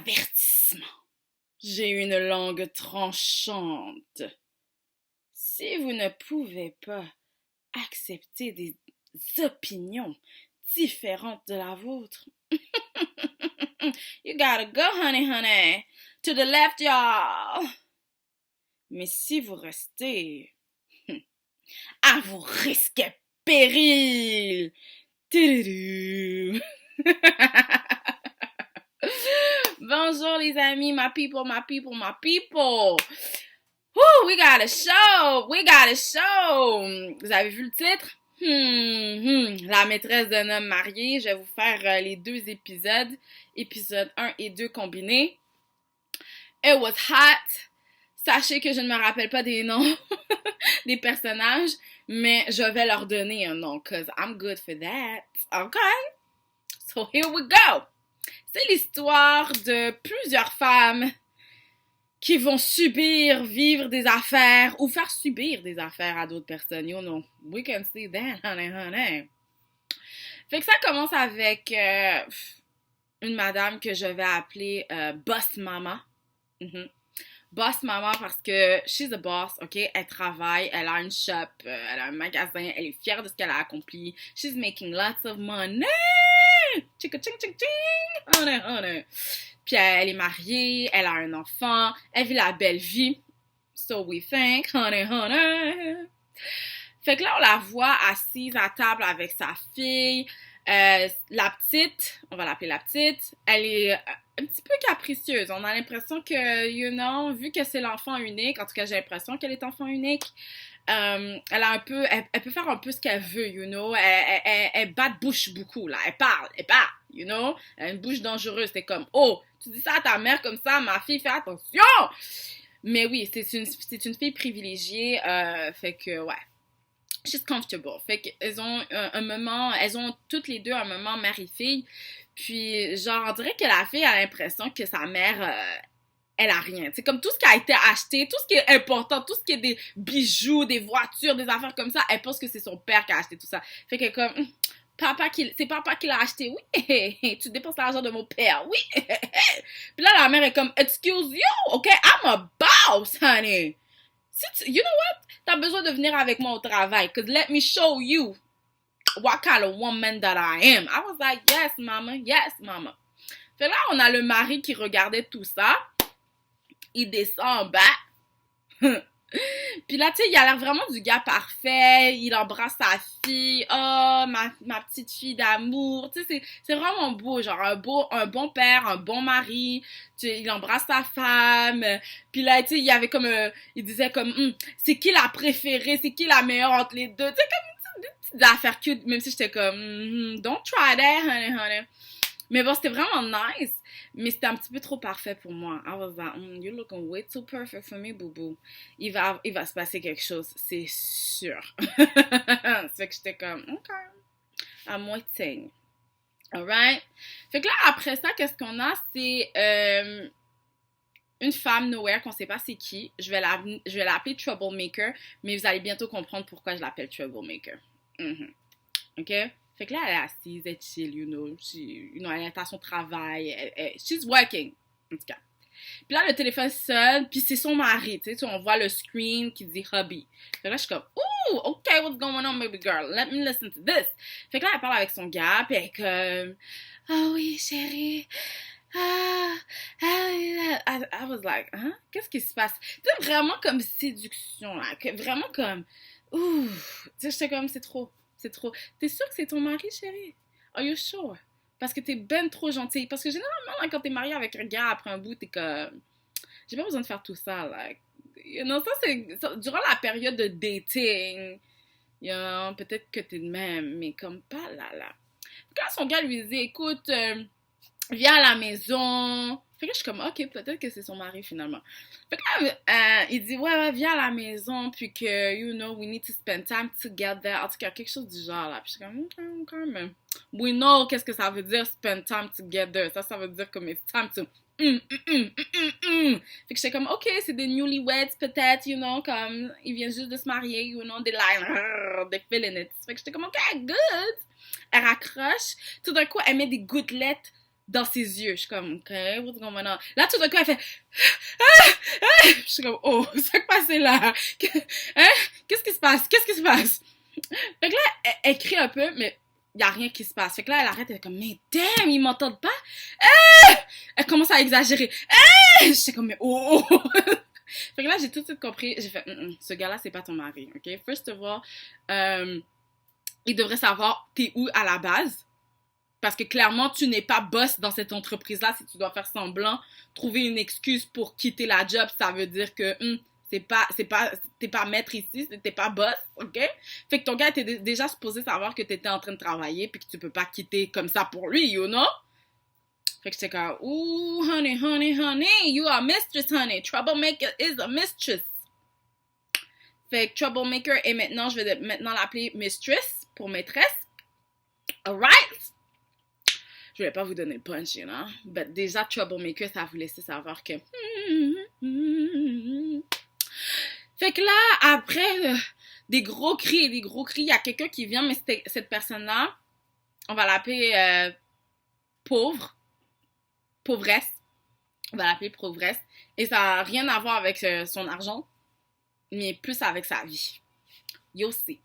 Avertissement. J'ai une langue tranchante. Si vous ne pouvez pas accepter des opinions différentes de la vôtre, you gotta go, honey, honey. To the left, y'all. Mais si vous restez, à vos risques et périls. Tududu. Bonjour les amis, my people, my people, my people. Woo, we got a show, we got a show. Vous avez vu le titre? La maîtresse d'un homme marié. Je vais vous faire les deux épisodes, épisode 1 et 2 combinés. It was hot. Sachez que je ne me rappelle pas des noms des personnages, mais je vais leur donner un nom, cause I'm good for that. Okay? So here we go. C'est l'histoire de plusieurs femmes qui vont vivre des affaires ou faire subir des affaires à d'autres personnes. You know, we can see that, honey, honey. Fait que ça commence avec une madame que je vais appeler Boss Mama. Boss Mama parce que she's a boss, ok? Elle travaille, elle a une shop, elle a un magasin, elle est fière de ce qu'elle a accompli. She's making lots of money! Chicka ching ching ching! Honey, honey. Puis elle est mariée, elle a un enfant, elle vit la belle vie. So we think, honey, honey. Fait que là, on la voit assise à table avec sa fille. La petite, on va l'appeler la petite, elle est un petit peu capricieuse. On a l'impression que, you know, vu que c'est l'enfant unique, en tout cas j'ai l'impression qu'elle est enfant unique, elle a un peu, elle peut faire un peu ce qu'elle veut, you know. Elle bat de bouche beaucoup, là. Elle parle, you know. Elle a une bouche dangereuse. C'est comme, oh, tu dis ça à ta mère comme ça, ma fille, fais attention! Mais oui, c'est une fille privilégiée, fait que, ouais. She's comfortable. Fait qu'elles ont un moment, elles ont toutes les deux un moment mère et fille. Puis, genre, on dirait que la fille a l'impression que sa mère, elle a rien. C'est comme tout ce qui a été acheté, tout ce qui est important, tout ce qui est des bijoux, des voitures, des affaires comme ça, elle pense que c'est son père qui a acheté tout ça. Fait que comme, c'est papa qui l'a acheté, oui. Tu dépenses l'argent de mon père, oui. Puis là, la mère est comme, excuse you, ok? I'm a boss, honey. You know what? T'as besoin de venir avec moi au travail. Cause let me show you what kind of woman that I am. I was like, yes, mama. Yes, mama. Fait là, on a le mari qui regardait tout ça. Il descend en bas. Puis là, tu sais, il a l'air vraiment du gars parfait. Il embrasse sa fille. Oh, ma petite fille d'amour. Tu sais, c'est vraiment beau. Genre, un bon père, un bon mari. Tu sais, il embrasse sa femme. Puis là, tu sais, il y avait comme... il disait comme, c'est qui la préférée? C'est qui la meilleure entre les deux? Tu sais, comme des petites affaires cute. Même si j'étais comme, don't try that, honey, honey. Mais bon, c'était vraiment nice. Mais c'était un petit peu trop parfait pour moi. I was like, you're looking way too perfect for me, boo-boo. Il va se passer quelque chose, c'est sûr. Ça fait que j'étais comme, OK, I'm waiting. Alright? Fait que là, après ça, qu'est-ce qu'on a? C'est une femme nowhere qu'on sait pas c'est qui. Je vais l'appeler Troublemaker, mais vous allez bientôt comprendre pourquoi je l'appelle Troublemaker. OK? Fait que là, elle est assise, elle chill, you know, elle est à son travail, she's working, en tout cas. Puis là, le téléphone sonne, puis c'est son mari, tu sais, on voit le screen qui dit hubby. Fait que là, je suis comme, ooh, okay, what's going on, baby girl? Let me listen to this. Fait que là, elle parle avec son gars, puis elle est comme, oh oui, chérie, I was like, hein? Qu'est-ce qui se passe? Tu sais, vraiment comme séduction, là, vraiment comme, ouh, tu sais, j'étais comme, c'est trop. C'est trop. T'es sûre que c'est ton mari, chérie? Are you sure? Parce que t'es ben trop gentille. Parce que généralement, là, quand t'es mariée avec un gars, après un bout, t'es comme... J'ai pas besoin de faire tout ça, là. You know, ça, c'est... durant la période de dating, you know, peut-être que t'es de même, mais comme pas là. Quand son gars lui dit, écoute, viens à la maison... Fait que je suis comme, ok, peut-être que c'est son mari, finalement. Fait que là, il dit, ouais, viens à la maison, puis que, you know, we need to spend time together. En tout cas, quelque chose du genre, là. Puis je suis comme, ok, mais we know qu'est-ce que ça veut dire, spend time together. Ça veut dire comme, it's time to... Fait que j'étais comme, ok, c'est des newlyweds, peut-être, you know, comme, ils viennent juste de se marier, you know, des like, they feeling it. Fait que j'étais comme, ok, good. Elle raccroche. Tout d'un coup, elle met des gouttelettes dans ses yeux. Je suis comme, OK, what's going on? Là, tout d'un coup, elle fait, ah, ah! Je suis comme, oh, c'est quoi passé là? Hein? Qu'est-ce qui se passe? Qu'est-ce qui se passe? Fait que là, elle crie un peu, mais il y a rien qui se passe. Fait que là, elle arrête, elle est comme, mais damn, ils m'entendent pas? Ah! Elle commence à exagérer. Ah! J'étais comme, mais oh, oh. Fait que là, j'ai tout de suite compris. J'ai fait, ce gars-là, c'est pas ton mari, OK? First of all, il devrait savoir t'es où à la base. Parce que clairement, tu n'es pas boss dans cette entreprise-là. Si tu dois faire semblant, trouver une excuse pour quitter la job, ça veut dire que t'es pas maître ici, t'es pas boss, ok? Fait que ton gars était déjà supposé savoir que t'étais en train de travailler puis que tu peux pas quitter comme ça pour lui, you know? Fait que j'étais comme, ooh, honey, honey, honey, you are mistress, honey. Troublemaker is a mistress. Fait que troublemaker, et maintenant, je vais maintenant l'appeler mistress pour maîtresse. Alright? Je vais pas vous donner le punch, you know? But déjà, troublemaker, ça vous laissait savoir que... Fait que là, après des gros cris, il y a quelqu'un qui vient, mais cette personne-là, on va l'appeler pauvresse. On va l'appeler pauvresse. Et ça n'a rien à voir avec son argent, mais plus avec sa vie. Yo, c'est.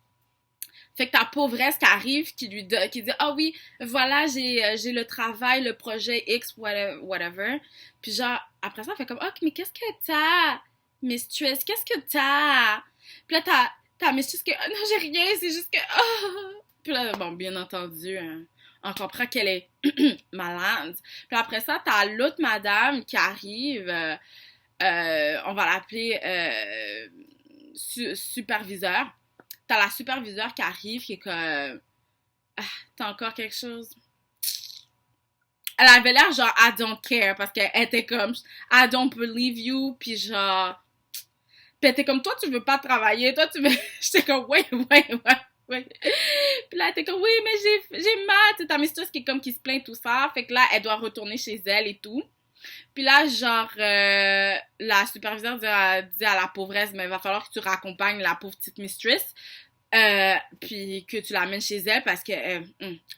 Fait que ta pauvresse qui arrive, qui dit ah oui, voilà, j'ai le travail, le projet X, whatever. Puis genre, après ça, elle fait comme, ok, mais qu'est-ce que t'as, mistress, qu'est-ce que t'as? Puis là, t'as mistress que, oh, non, j'ai rien, c'est juste que, oh. Puis là, bon, bien entendu, on comprend qu'elle est malade. Puis après ça, t'as l'autre madame qui arrive, on va l'appeler superviseur. T'as la superviseure qui arrive, qui est comme... t'as encore quelque chose? Elle avait l'air genre, I don't care, parce qu'elle était comme, I don't believe you, puis genre... Puis elle était comme, toi, tu veux pas travailler, toi, tu veux... J'étais comme, ouais. Puis là, elle était comme, oui, mais j'ai mal, tu sais, ta mistress qui est comme, qui se plaint, tout ça. Fait que là, elle doit retourner chez elle et tout. Puis là, genre, la superviseure dit à la pauvresse, mais il va falloir que tu raccompagnes la pauvre petite mistress, puis que tu l'amènes chez elle parce que elle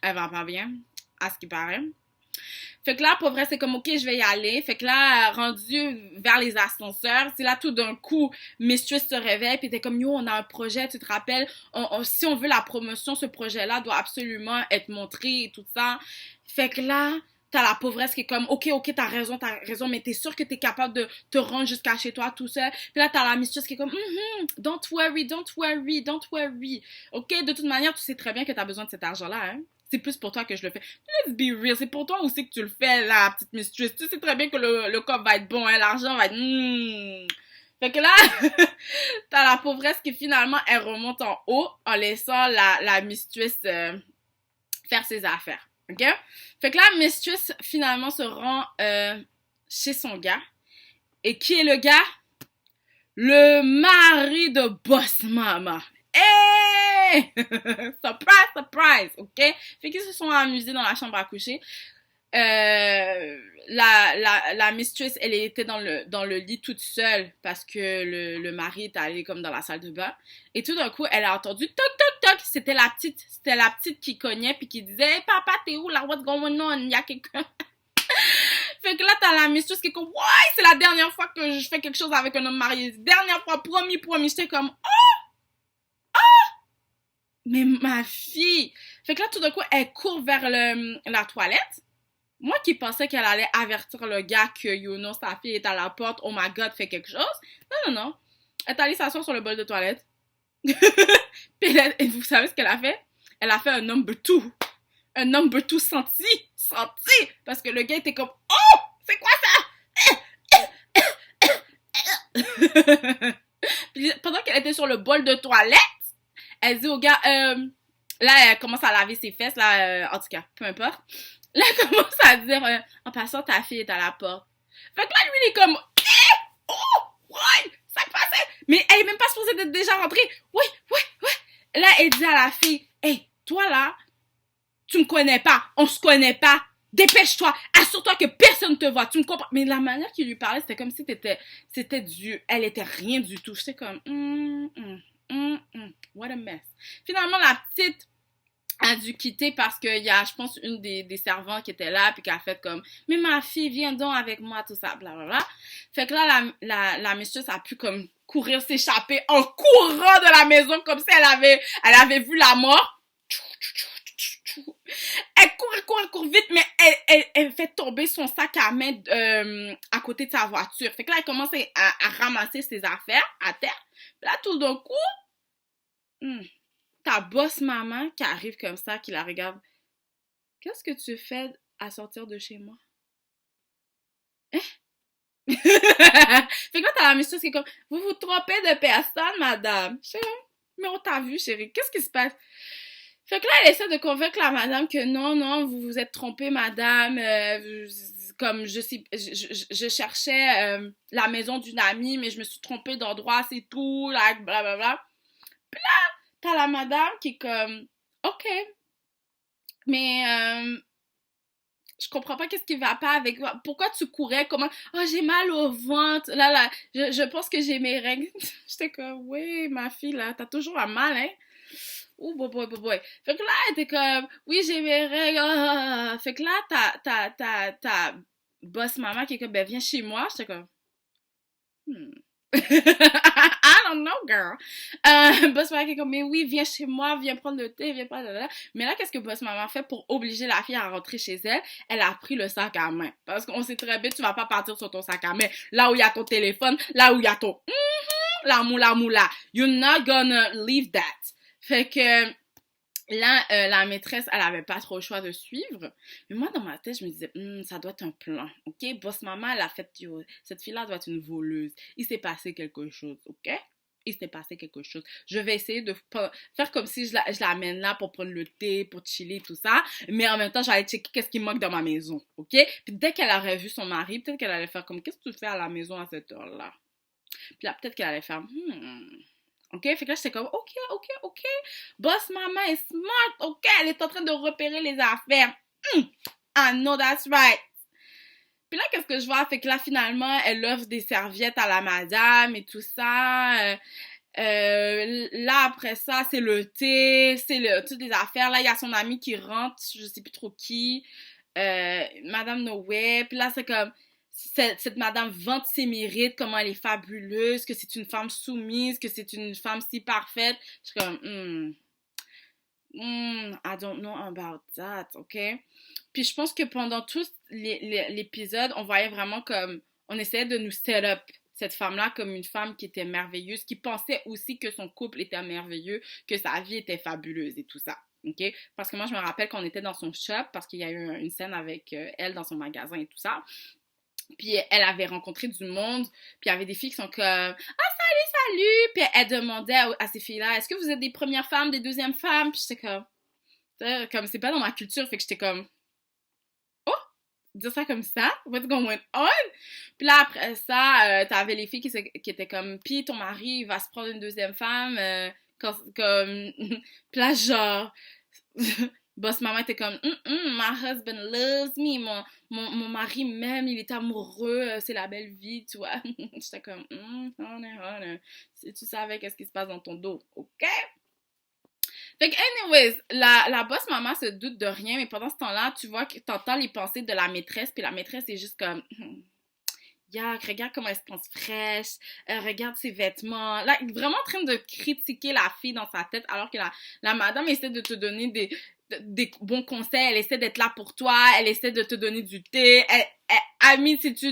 va pas bien, à ce qui paraît. Fait que là, pauvresse, c'est comme, ok, je vais y aller. Fait que là, rendu vers les ascenseurs, c'est là, tout d'un coup, mistress se réveille, puis t'es comme, yo, on a un projet, tu te rappelles, si on veut la promotion, ce projet-là doit absolument être montré et tout ça. Fait que là, t'as la pauvresse qui est comme, ok, t'as raison, mais t'es sûr que t'es capable de te rendre jusqu'à chez toi tout seul. Puis là, t'as la mistress qui est comme, don't worry. Ok, de toute manière, tu sais très bien que t'as besoin de cet argent-là, hein. C'est plus pour toi que je le fais. Let's be real, c'est pour toi aussi que tu le fais, la petite mistress. Tu sais très bien que le cop va être bon, hein, l'argent va être... Fait que là, t'as la pauvresse qui finalement, elle remonte en haut en laissant la mistress faire ses affaires. OK? Fait que là, mistress, finalement, se rend chez son gars. Et qui est le gars? Le mari de Boss Mama. Hey! Surprise! OK? Fait qu'ils se sont amusés dans la chambre à coucher. La mistress, elle était dans le lit toute seule parce que le mari est allé comme dans la salle de bain. Et tout d'un coup, elle a entendu toc toc toc. C'était la petite qui cognait puis qui disait hey, papa, t'es où là? What's going on? Il y a quelqu'un. Fait que là, t'as la mistress qui est comme ouais, c'est la dernière fois que je fais quelque chose avec un homme marié. Dernière fois, promis. J'étais comme mais ma fille. Fait que là, tout d'un coup, elle court vers la toilette. Moi qui pensais qu'elle allait avertir le gars que, you know, sa fille est à la porte, oh my god, fait quelque chose. Non. Elle est allée s'asseoir sur le bol de toilette. Puis et vous savez ce qu'elle a fait? Elle a fait un number two. Un number two senti. Parce que le gars était comme, oh! C'est quoi ça? Puis pendant qu'elle était sur le bol de toilette, elle dit au gars, là, elle commence à laver ses fesses, là, en tout cas, peu importe. Là, elle commence à dire, en passant, ta fille est à la porte. Fait que là, lui, il est comme, ouais, ça passait. Mais elle est même pas supposée d'être déjà rentrée. Ouais. Là, elle dit à la fille, hey, toi là, tu me connais pas, on se connaît pas. Dépêche-toi, assure-toi que personne ne te voit, tu me comprends? Mais la manière qu'il lui parlait, c'était comme si elle était rien du tout. J'étais comme, what a mess. Finalement, la petite a dû quitter parce qu'il y a, je pense, une des servantes qui était là, puis qui a fait comme, mais ma fille, viens donc avec moi, tout ça, blablabla. Fait que là, la mistress a pu comme courir, s'échapper en courant de la maison, comme si elle avait vu la mort. Elle court vite, mais elle fait tomber son sac à main à côté de sa voiture. Fait que là, elle commence à ramasser ses affaires à terre. Puis là, tout d'un coup, ta boss maman qui arrive comme ça, qui la regarde. Qu'est-ce que tu fais à sortir de chez moi? Hein? Fait que là, t'as la mistress qui est comme, vous vous trompez de personne, madame. Je sais, mais on t'a vu, chérie. Qu'est-ce qui se passe? Fait que là, elle essaie de convaincre la madame que non, vous vous êtes trompée, madame. Comme je cherchais la maison d'une amie, mais je me suis trompée d'endroit, c'est tout, là, blablabla. Puis là, t'as la madame qui est comme, ok, mais je comprends pas qu'est-ce qui va pas avec moi. Pourquoi tu courais? Comment? Oh, j'ai mal au ventre. Là, je pense que j'ai mes règles. J'étais comme, oui, ma fille, là, t'as toujours un mal, hein? Ouh, boy. Fait que là, elle était comme, oui, j'ai mes règles. Ah. Fait que là, t'as boss maman qui est comme, ben, viens chez moi. J'étais comme, I don't know, girl. Boss maman qui est comme, mais oui, viens chez moi, viens prendre le thé, viens pas là. Mais là, qu'est-ce que boss maman fait pour obliger la fille à rentrer chez elle? Elle a pris le sac à main. Parce qu'on sait très bien, tu vas pas partir sur ton sac à main. Là où il y a ton téléphone, là où il y a ton, la moula. You're not gonna leave that. Fait que, là, la maîtresse, elle avait pas trop le choix de suivre. Mais moi, dans ma tête, je me disais, ça doit être un plan, ok? Boss maman, elle a fait, yo, cette fille-là doit être une voleuse. Il s'est passé quelque chose, ok? Il s'est passé quelque chose. Je vais essayer de faire comme si je l'amène là pour prendre le thé, pour chiller, tout ça. Mais en même temps, j'allais checker qu'est-ce qui manque dans ma maison, ok? Puis dès qu'elle aurait vu son mari, peut-être qu'elle allait faire comme, qu'est-ce que tu fais à la maison à cette heure-là? Puis là, peut-être qu'elle allait faire, OK? Fait que là, j'étais comme, OK. Boss maman est smart, OK? Elle est en train de repérer les affaires. I know that's right. Puis là, qu'est-ce que je vois? Fait que là, finalement, elle offre des serviettes à la madame et tout ça. Là, après ça, c'est le thé, toutes les affaires. Là, il y a son ami qui rentre, je sais plus trop qui. Madame Noé. Puis là, c'est comme, cette madame vante ses mérites, comment elle est fabuleuse, que c'est une femme soumise, que c'est une femme si parfaite. Je suis comme, I don't know about that, ok? Puis je pense que pendant tout l'épisode, on voyait vraiment comme, on essayait de nous set up cette femme-là comme une femme qui était merveilleuse, qui pensait aussi que son couple était merveilleux, que sa vie était fabuleuse et tout ça. OK? Parce que moi, je me rappelle qu'on était dans son shop, parce qu'il y a eu une scène avec elle dans son magasin et tout ça. Puis elle avait rencontré du monde, puis il y avait des filles qui sont comme « Ah, salut! » Puis elle demandait à ces filles-là « Est-ce que vous êtes des premières femmes, des deuxièmes femmes? » Puis j'étais comme c'est pas dans ma culture, fait que j'étais comme « Oh! » Dire ça comme ça? What's going on? Puis là, après ça, t'avais les filles qui étaient comme « Puis ton mari, il va se prendre une deuxième femme, comme... » Puis là, genre... Boss maman était comme my husband loves me, mon mari même, il est amoureux, c'est la belle vie, tu vois. J'étais comme honey. Si tu savais qu'est-ce qui se passe dans ton dos, ok? Fait que anyways, la boss maman se doute de rien, mais pendant ce temps-là, tu vois que t'entends les pensées de la maîtresse, puis la maîtresse est juste comme Yuck, regarde comment elle se pense fraîche, regarde ses vêtements. Là, vraiment en train de critiquer la fille dans sa tête, alors que la madame essaie de te donner des bons conseils, elle essaie d'être là pour toi, elle essaie de te donner du thé. Amie, c'est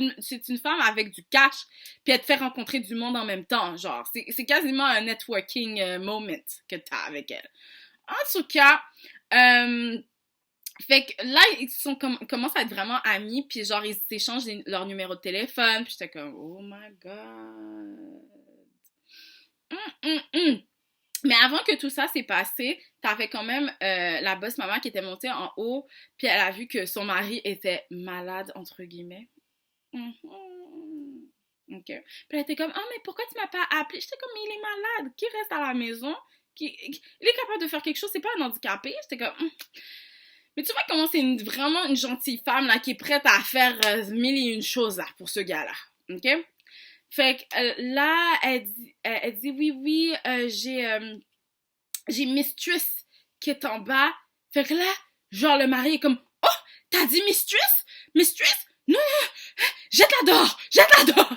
une femme avec du cash, puis elle te fait rencontrer du monde en même temps, genre. C'est quasiment un networking moment que t'as avec elle. En tout cas, fait que là, commencent à être vraiment amis, puis genre, ils s'échangent leur numéro de téléphone, puis j'étais comme, oh my god. Mais avant que tout ça s'est passé, t'avais quand même la boss maman qui était montée en haut, puis elle a vu que son mari était malade, entre guillemets. OK. Puis elle était comme, ah, mais pourquoi tu m'as pas appelé? J'étais comme, mais il est malade, qui reste à la maison? Il est capable de faire quelque chose, c'est pas un handicapé? J'étais comme, Mais tu vois comment c'est vraiment une gentille femme là qui est prête à faire mille et une choses là pour ce gars-là, ok? Fait que là, elle dit oui, j'ai Mistress qui est en bas, Fait que là, genre, le mari est comme, oh, t'as dit mistress? Mistress? Non, jette-la dehors! Jette-la dehors!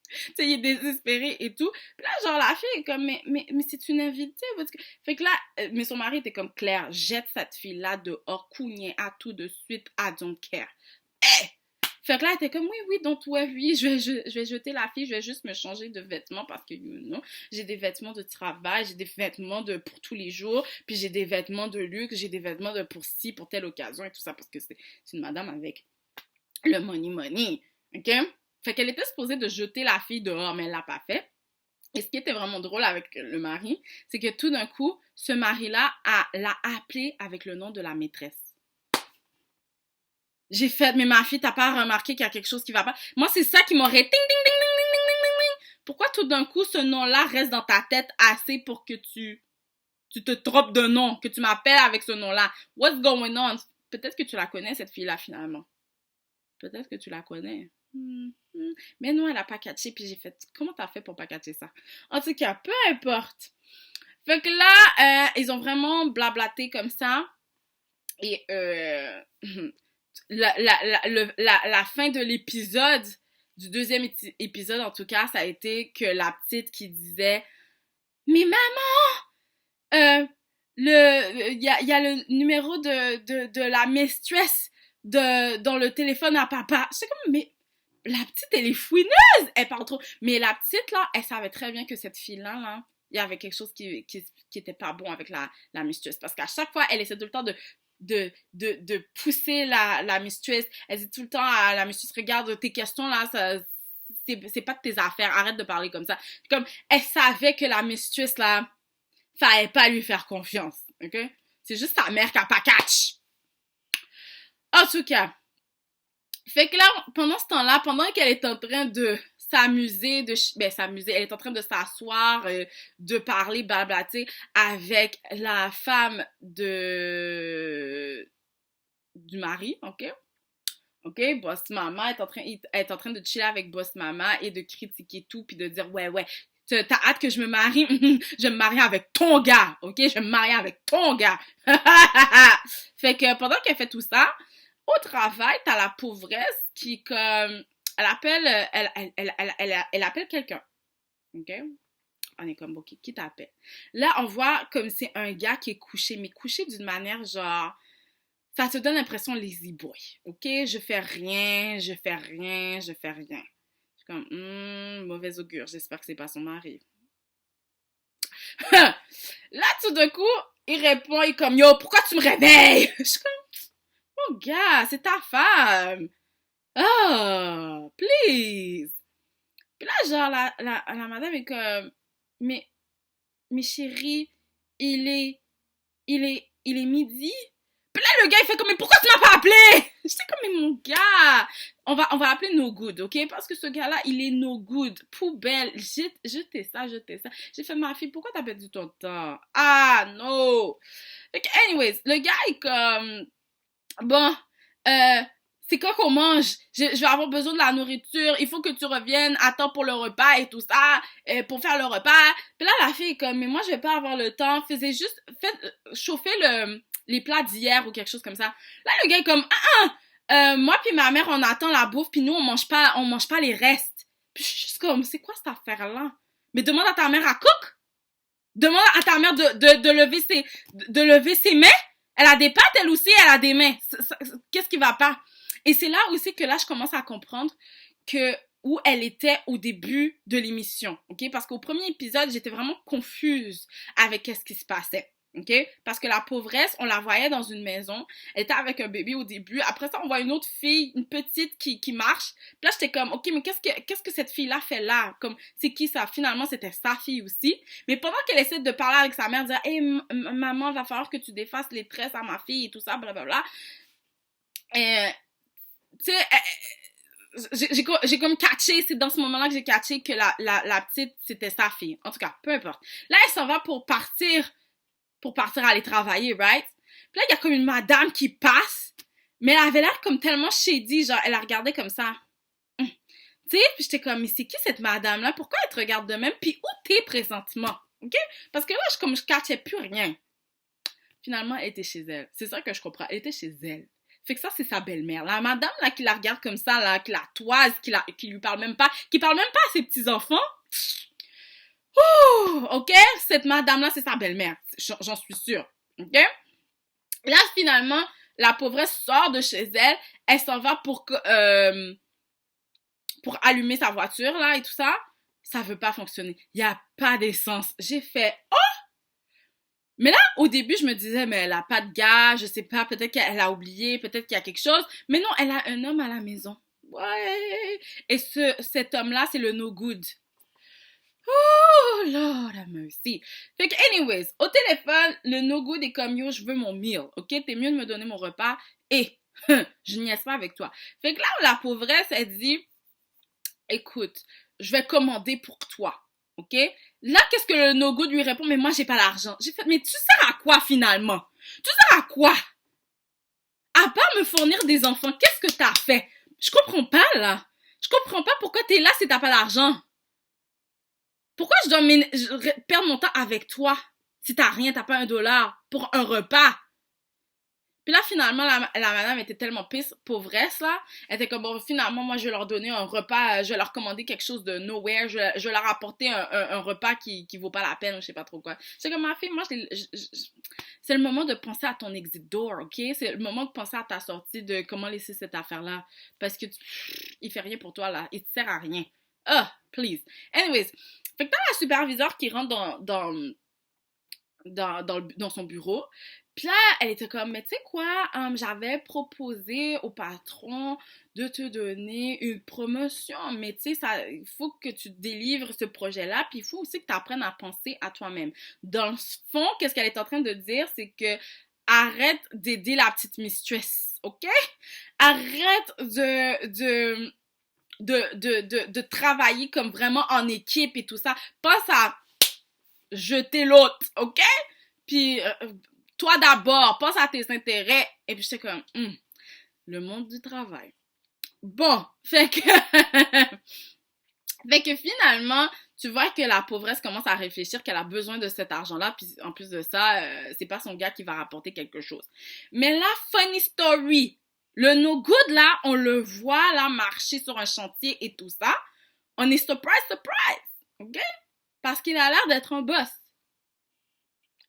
Tu sais, il est désespéré et tout. Puis là, genre, la fille est comme, mais c'est une invitée. Parce que... Fait que là, mais son mari était comme, Claire, jette cette fille-là dehors, cougner à tout de suite, I don't care. Hey! Fait que là, elle était comme, oui, donc ouais, oui, je vais jeter la fille, je vais juste me changer de vêtements parce que, you know, j'ai des vêtements de travail, j'ai des vêtements pour tous les jours, puis j'ai des vêtements de luxe, j'ai des vêtements pour ci, pour telle occasion et tout ça, parce que c'est une madame avec le money, ok? Fait qu'elle était supposée de jeter la fille dehors, mais elle l'a pas fait. Et ce qui était vraiment drôle avec le mari, c'est que tout d'un coup, ce mari-là l'a appelée avec le nom de la maîtresse. J'ai fait, mais ma fille, t'as pas remarqué qu'il y a quelque chose qui va pas? Moi, c'est ça qui m'aurait... Ting, ding, ding, ding, ding, ding, ding, ding. Pourquoi tout d'un coup, ce nom-là reste dans ta tête assez pour que tu te trompes de nom, que tu m'appelles avec ce nom-là? What's going on? Peut-être que tu la connais, cette fille-là, finalement. Peut-être que tu la connais. Mais non, elle a pas catché, puis j'ai fait, comment t'as fait pour pas catcher ça? En tout cas, peu importe. Fait que là, ils ont vraiment blablaté comme ça. Et la fin de l'épisode, du deuxième épisode en tout cas, ça a été que la petite qui disait, mais maman, il y a le numéro de la mistress dans le téléphone à papa. C'est comme, mais la petite, elle est fouineuse, elle parle trop. Mais la petite, là, elle savait très bien que cette fille-là, là, il y avait quelque chose qui était pas bon avec la mistress. Parce qu'à chaque fois, elle essaie tout le temps de pousser la mistress. Elle dit tout le temps à la mistress, regarde, tes questions, là, c'est pas de tes affaires, arrête de parler comme ça. Comme, elle savait que la mistress, là, fallait pas lui faire confiance, ok? C'est juste sa mère qui a pas catch. En tout cas, fait que là, pendant ce temps-là, pendant qu'elle est en train de s'amuser, elle est en train de s'asseoir, de parler, blablater avec la femme du mari, ok? Ok, Boss Mama est en train de chiller avec Boss Mama et de critiquer tout, puis de dire, ouais, t'as hâte que je me marie? Je vais me marier avec ton gars, ok? Je vais me marier avec ton gars. Fait que pendant qu'elle fait tout ça, au travail, t'as la pauvresse qui, comme, elle appelle quelqu'un. OK? On est comme, OK, qui t'appelle? Là, on voit comme c'est un gars qui est couché, mais couché d'une manière genre, ça te donne l'impression lazy boy. OK? Je fais rien. Je suis comme, mauvais augure, j'espère que c'est pas son mari. Là, tout d'un coup, il répond, il est comme, yo, pourquoi tu me réveilles? Je suis comme, oh, gars, c'est ta femme. Oh, please. Puis là, genre, la madame est comme, mais, mais chérie, il est midi. Puis là, le gars, il fait comme, mais pourquoi tu m'as pas appelé? J'étais comme, mais mon gars, on va appeler no good, ok? Parce que ce gars-là, il est no good. Poubelle. Jetez ça. J'ai fait, ma fille, pourquoi t'as perdu ton temps? Ah, no. Fait que, anyways, le gars est comme, bon, c'est quand qu'on mange? Je vais avoir besoin de la nourriture. Il faut que tu reviennes à temps pour le repas et tout ça, pour faire le repas. Puis là, la fille est comme, mais moi, je vais pas avoir le temps. Faites chauffer les plats d'hier ou quelque chose comme ça. Là, le gars est comme, moi puis ma mère, on attend la bouffe, puis nous, on mange pas les restes. Puis je suis juste comme, c'est quoi cette affaire-là? Mais demande à ta mère à cook. Demande à ta mère de lever ses mains. Elle a des pattes, elle aussi, elle a des mains. Qu'est-ce qui va pas? Et c'est là aussi que là, je commence à comprendre où elle était au début de l'émission, ok? Parce qu'au premier épisode, j'étais vraiment confuse avec qu'est-ce qui se passait, ok? Parce que la pauvresse, on la voyait dans une maison, elle était avec un bébé au début, après ça, on voit une autre fille, une petite qui marche, puis là, j'étais comme, ok, mais qu'est-ce que cette fille-là fait là? Comme, c'est qui ça? Finalement, c'était sa fille aussi, mais pendant qu'elle essaie de parler avec sa mère, dire, hey, maman, va falloir que tu défasses les tresses à ma fille et tout ça, blablabla, tu sais, j'ai comme catché, c'est dans ce moment-là que j'ai catché que la petite, c'était sa fille. En tout cas, peu importe. Là, elle s'en va pour partir aller travailler, right? Puis là, il y a comme une madame qui passe, mais elle avait l'air comme tellement shady, genre, elle la regardait comme ça. Tu sais, puis j'étais comme, mais c'est qui cette madame-là? Pourquoi elle te regarde de même? Puis où t'es présentement? OK? Parce que là, je catchais plus rien. Finalement, elle était chez elle. C'est ça que je comprends. Elle était chez elle. Fait que ça, c'est sa belle-mère. La madame, là, qui la regarde comme ça, là, qui la toise, qui lui parle même pas, qui parle même pas à ses petits-enfants. Ouh, ok? Cette madame-là, c'est sa belle-mère. J'en suis sûre. Ok? Là, finalement, la pauvresse sort de chez elle. Elle s'en va pour allumer sa voiture, là, et tout ça. Ça veut pas fonctionner. Il y a pas d'essence. J'ai fait, oh! Mais là, au début, je me disais, mais elle a pas de gars, je sais pas, peut-être qu'elle a oublié, peut-être qu'il y a quelque chose. Mais non, elle a un homme à la maison. Ouais. Et cet homme-là, c'est le no good. Oh, Lord have mercy. Fait que, anyways, au téléphone, le no good est comme, yo, je veux mon meal, ok? T'es mieux de me donner mon repas et je niaise pas avec toi. Fait que là, la pauvresse, elle dit, écoute, je vais commander pour toi, ok? Là, qu'est-ce que le no good lui répond? Mais moi, j'ai pas l'argent. J'ai fait, mais tu sers à quoi finalement? Tu sers à quoi? À part me fournir des enfants, qu'est-ce que t'as fait? Je comprends pas, là. Je comprends pas pourquoi t'es là si t'as pas d'argent. Pourquoi je dois perdre mon temps avec toi si t'as rien, t'as pas $1 pour un repas? Puis là, finalement, la madame était tellement pisse, pauvresse, là. Elle était comme, bon, finalement, moi, je vais leur donner un repas, je vais leur commander quelque chose de nowhere, je vais leur apporter un repas qui vaut pas la peine, ou je sais pas trop quoi. C'est comme, ma fille, moi, c'est le moment de penser à ton exit door, ok? C'est le moment de penser à ta sortie, de comment laisser cette affaire-là. Parce que il fait rien pour toi, là. Il te sert à rien. Ah, please. Anyways. Fait que t'as la superviseure qui rentre dans son bureau. Puis là, elle était comme, mais tu sais quoi, j'avais proposé au patron de te donner une promotion, mais tu sais, il faut que tu délivres ce projet-là, puis il faut aussi que tu apprennes à penser à toi-même. Dans le fond, qu'est-ce qu'elle est en train de dire, c'est que arrête d'aider la petite mistress, ok? Arrête de travailler comme vraiment en équipe et tout ça. Pense à jeter l'autre, ok? Puis toi d'abord, pense à tes intérêts. Et puis j'étais comme, le monde du travail. Bon, fait que fait que finalement, tu vois que la pauvresse commence à réfléchir qu'elle a besoin de cet argent-là, puis en plus de ça, c'est pas son gars qui va rapporter quelque chose. Mais là, funny story, le no good là, on le voit là marcher sur un chantier et tout ça. On est surprise, ok? Parce qu'il a l'air d'être un boss.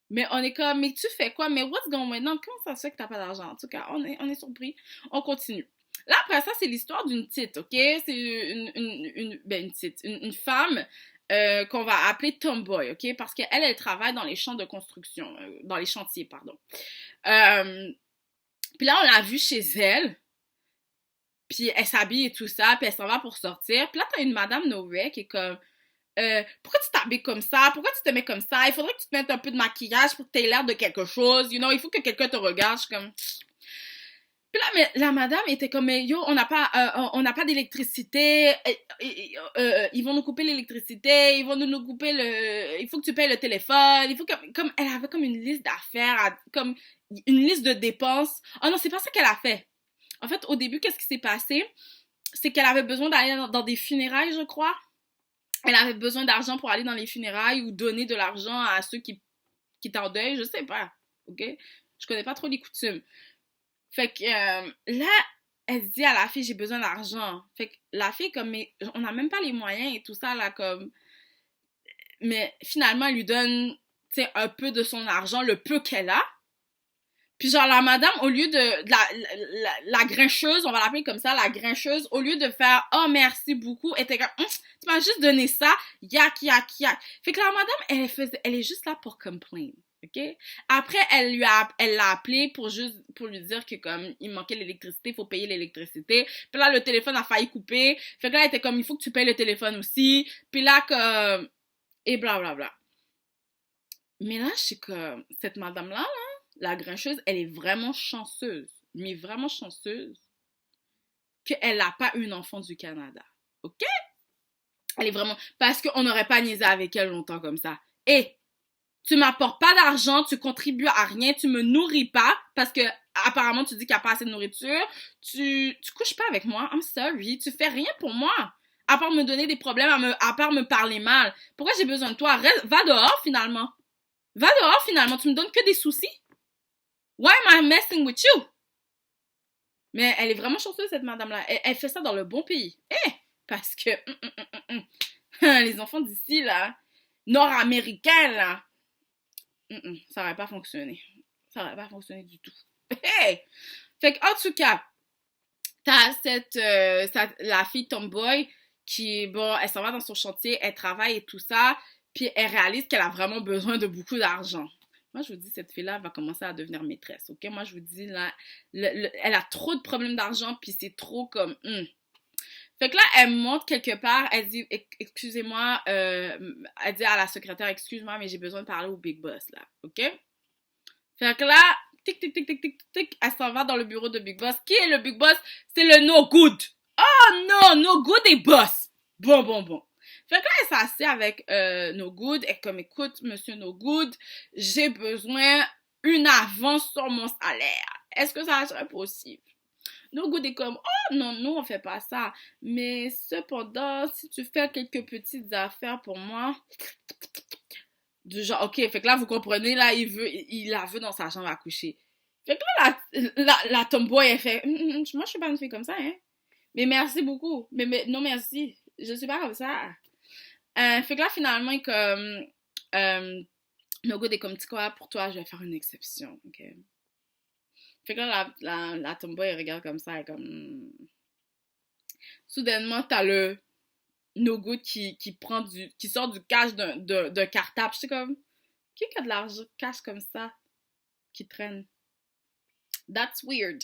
Mais on est comme, mais tu fais quoi? Mais what's going on? Comment ça se fait que t'as pas d'argent? En tout cas, on est surpris. On continue. Là, après ça, c'est l'histoire d'une petite, ok? C'est une femme qu'on va appeler Tomboy, ok? Parce qu'elle, elle travaille dans les champs de construction, dans les chantiers, pardon. Puis là, on l'a vue chez elle. Puis elle s'habille et tout ça, puis elle s'en va pour sortir. Puis là, t'as une madame Noé qui est comme, pourquoi tu t'habilles comme ça? Pourquoi tu te mets comme ça? Il faudrait que tu te mettes un peu de maquillage pour que tu aies l'air de quelque chose. You know, il faut que quelqu'un te regarde. Je suis comme... Puis là, mais la madame était comme, mais yo, on n'a pas d'électricité. Ils vont nous couper l'électricité. Ils vont nous couper il faut que tu payes le téléphone. Il faut que... Comme, elle avait comme une liste d'affaires, comme une liste de dépenses. Oh non, c'est pas ça qu'elle a fait. En fait, au début, qu'est-ce qui s'est passé? C'est qu'elle avait besoin d'aller dans des funérailles, je crois. Elle avait besoin d'argent pour aller dans les funérailles ou donner de l'argent à ceux qui étaient en deuil, je sais pas, ok? Je connais pas trop les coutumes. Fait que là, elle se dit à la fille, j'ai besoin d'argent. Fait que la fille, comme, mais on n'a même pas les moyens et tout ça, là, comme... Mais finalement, elle lui donne, tu sais, un peu de son argent, le peu qu'elle a. Puis genre, la madame, au lieu de la grincheuse, on va l'appeler comme ça, la grincheuse, au lieu de faire « Oh, merci beaucoup », elle était comme « Tu m'as juste donné ça, yak. » Fait que la madame, elle est juste là pour complain, ok? Après, elle l'a appelé pour lui dire que comme il manquait l'électricité, il faut payer l'électricité. Puis là, le téléphone a failli couper. Fait que là, elle était comme « Il faut que tu payes le téléphone aussi. » Puis là, comme... Et blablabla. Mais là, je suis comme... Cette madame-là, là, la grincheuse, elle est vraiment chanceuse, mais vraiment chanceuse, qu'elle n'a pas une enfant du Canada. OK? Elle est vraiment... Parce qu'on n'aurait pas niaisé avec elle longtemps comme ça. Et tu m'apportes pas d'argent, tu contribues à rien, tu me nourris pas, parce que apparemment tu dis qu'il n'y a pas assez de nourriture, tu couches pas avec moi, I'm sorry, tu fais rien pour moi. À part me donner des problèmes, à part me parler mal. Pourquoi j'ai besoin de toi? Va dehors finalement. Va dehors finalement, tu me donnes que des soucis. Why am I messing with you? Mais elle est vraiment chanceuse, cette madame-là. Elle fait ça dans le bon pays. Parce que les enfants d'ici, là, nord-américains, là, ça aurait pas fonctionné. Ça aurait pas fonctionné du tout. Hey! Fait que, en tout cas, t'as la fille tomboy qui, bon, elle s'en va dans son chantier, elle travaille et tout ça, puis elle réalise qu'elle a vraiment besoin de beaucoup d'argent. Moi, je vous dis, cette fille-là va commencer à devenir maîtresse, ok? Moi, je vous dis, là, elle a trop de problèmes d'argent, puis c'est trop comme... Fait que là, elle monte quelque part, elle dit, excusez-moi, elle dit à la secrétaire, excuse-moi, mais j'ai besoin de parler au big boss, là, ok? Fait que là, tic, tic, tic, tic, tic, tic, elle s'en va dans le bureau de Big Boss. Qui est le Big Boss? C'est le No Good. Oh non, No Good est boss. Bon. Fait que là, elle s'assied avec No Good. Et comme, écoute, monsieur No Good, j'ai besoin une avance sur mon salaire. Est-ce que ça serait possible? No Good est comme, oh non, nous, on fait pas ça. Mais cependant, si tu fais quelques petites affaires pour moi, du genre, ok, fait que là, vous comprenez, là, il la veut dans sa chambre à coucher. Fait que là, la tomboy, elle fait, moi, je suis pas une fille comme ça, hein. Mais merci beaucoup. Mais non, merci. Je suis pas comme ça. Fait que là, finalement, comme, no Good est comme, tu quoi, pour toi, je vais faire une exception, ok. Fait que là, la tomboy, elle regarde comme ça, elle est comme, soudainement, t'as le No Good qui sort du cash d'un cartable. Je sais comme, qui a de l'argent cash comme ça qui traîne? That's weird.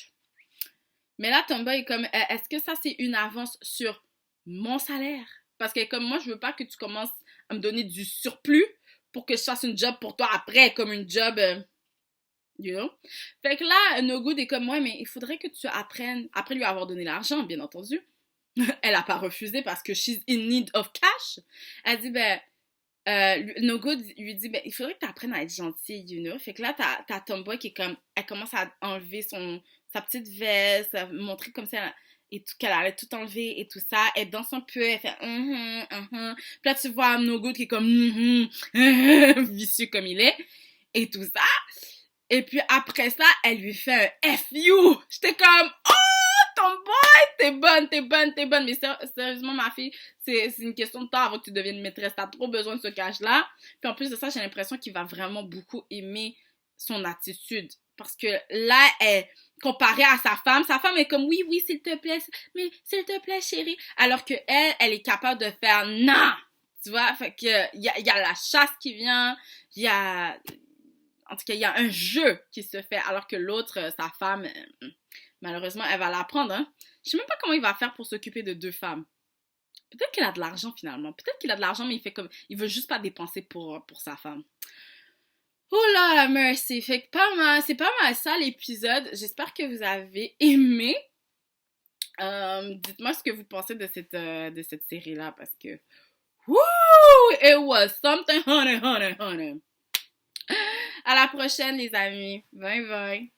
Mais là, Tomba est comme, est-ce que ça c'est une avance sur mon salaire? Parce que comme moi, je veux pas que tu commences à me donner du surplus pour que je fasse une job pour toi après, comme une job, you know? Fait que là, No Good est comme, ouais, mais il faudrait que tu apprennes, après lui avoir donné l'argent, bien entendu. Elle a pas refusé parce que she's in need of cash. Elle dit, ben, No Good lui dit, ben, il faudrait que tu apprennes à être gentille, you know. Fait que là, t'as Tomboy qui est comme, elle commence à enlever sa petite veste, à montrer comme ça, et tout, qu'elle allait tout enlever et tout ça. Elle danse un peu, elle fait, Puis là, tu vois No Good qui est comme, vicieux comme il est, et tout ça. Et puis après ça, elle lui fait un FU. J'étais comme, oh! Tomboy, t'es bonne. Mais sérieusement, ma fille, c'est une question de temps avant que tu deviennes maîtresse. T'as trop besoin de ce cash-là. Puis en plus de ça, j'ai l'impression qu'il va vraiment beaucoup aimer son attitude. Parce que là, comparée à sa femme est comme, oui, s'il te plaît, mais s'il te plaît, chérie. Alors que elle est capable de faire non. Tu vois, fait que, il y a la chasse qui vient, en tout cas, il y a un jeu qui se fait, alors que l'autre, sa femme, malheureusement, elle va l'apprendre, hein. Je sais même pas comment il va faire pour s'occuper de deux femmes. Peut-être qu'il a de l'argent, finalement. Peut-être qu'il a de l'argent, mais il fait comme... Il veut juste pas dépenser pour sa femme. Oh là la merci. Fait que c'est pas mal ça, l'épisode. J'espère que vous avez aimé. Dites-moi ce que vous pensez de cette série-là, parce que... Woo! It was something, honey. À la prochaine, les amis. Bye bye.